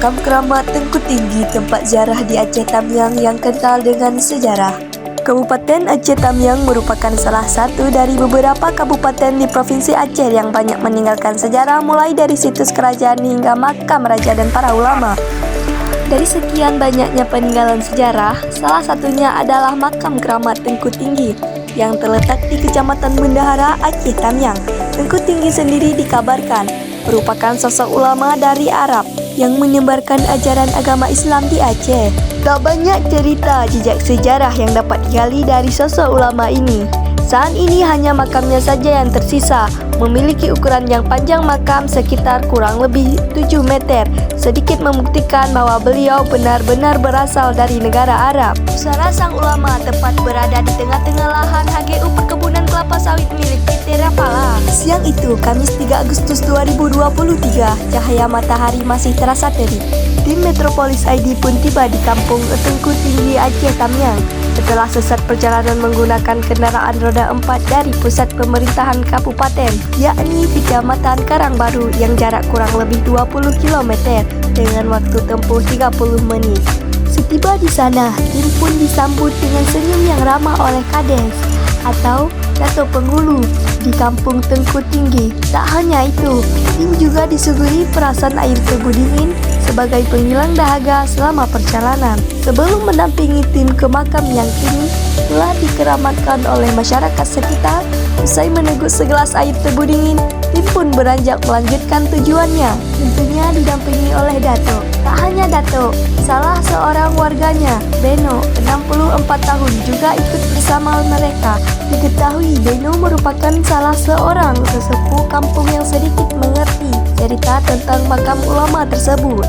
Makam Keramat Tengku Tinggi, tempat ziarah di Aceh Tamiang yang kental dengan sejarah. Kabupaten Aceh Tamiang merupakan salah satu dari beberapa kabupaten di Provinsi Aceh yang banyak meninggalkan sejarah, mulai dari situs kerajaan hingga makam raja dan para ulama. Dari sekian banyaknya peninggalan sejarah, salah satunya adalah Makam Keramat Tengku Tinggi yang terletak di Kecamatan Bendahara, Aceh Tamiang. Tengku Tinggi sendiri dikabarkan merupakan sosok ulama dari Arab yang menyebarkan ajaran agama Islam di Aceh. Tak banyak cerita jejak sejarah yang dapat digali dari sosok ulama ini. Saat ini hanya makamnya saja yang tersisa, memiliki ukuran yang panjang makam sekitar kurang lebih 7 meter, sedikit membuktikan bahwa beliau benar-benar berasal dari negara Arab. Pusara sang ulama tepat berada di tengah-tengah lahan HGU perkebunan kelapa sawit milik PT Rapala. Siang itu, Kamis 3 Agustus 2023, cahaya matahari masih terasa terik. Tim Metropolis ID pun tiba di kampung Tengku Tinggi, Aceh Tamiang. Setelah sesat perjalanan menggunakan kendaraan roda 4 dari pusat pemerintahan kabupaten, yakni Kecamatan Karangbaru yang jarak kurang lebih 20 km dengan waktu tempuh 30 menit. Setiba di sana, tim pun disambut dengan senyum yang ramah oleh Kades atau Dato' Penghulu di kampung Tengku Tinggi. Tak hanya itu, tim juga disuguhi perasan air tebu dingin sebagai penghilang dahaga selama perjalanan. Sebelum mendampingi tim ke makam yang kini telah dikeramatkan oleh masyarakat sekitar, usai meneguk segelas air tebu dingin, tim pun beranjak melanjutkan tujuannya, tentunya didampingi oleh Dato'. Tak hanya Dato', salah seorang warganya, Beno, 64 tahun, juga ikut bersama mereka. Diketahui Beno merupakan salah seorang sesepuh kampung yang sedikit mengerti cerita tentang makam ulama tersebut.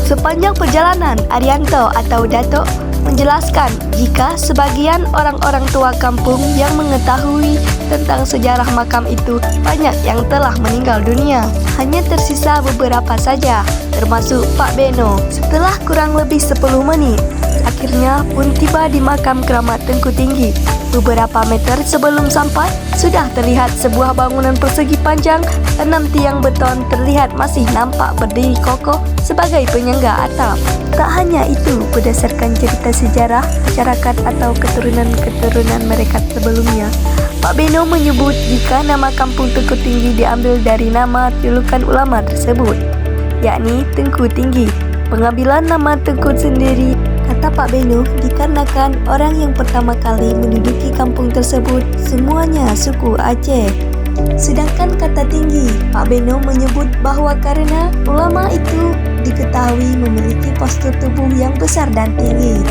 Sepanjang perjalanan, Arianto atau Dato' menjelaskan jika sebagian orang-orang tua kampung yang mengetahui tentang sejarah makam itu banyak yang telah meninggal dunia. Hanya tersisa beberapa saja, termasuk Pak Beno. Setelah kurang lebih 10 menit, akhirnya pun tiba di Makam Keramat Tengku Tinggi. Beberapa meter sebelum sampai, sudah terlihat sebuah bangunan persegi panjang, 6 tiang beton terlihat masih nampak berdiri kokoh sebagai penyangga atap. Tak hanya itu, berdasarkan cerita sejarah masyarakat atau keturunan-keturunan mereka sebelumnya, Pak Beno menyebut jika nama kampung Tengku Tinggi diambil dari nama julukan ulama tersebut, yakni Tengku Tinggi. Pengambilan nama Tengku sendiri, kata Pak Beno, dikarenakan orang yang pertama kali menduduki kampung tersebut semuanya suku Aceh. Sedangkan kata tinggi, Pak Beno menyebut bahwa karena ulama itu diketahui memiliki postur tubuh yang besar dan tinggi.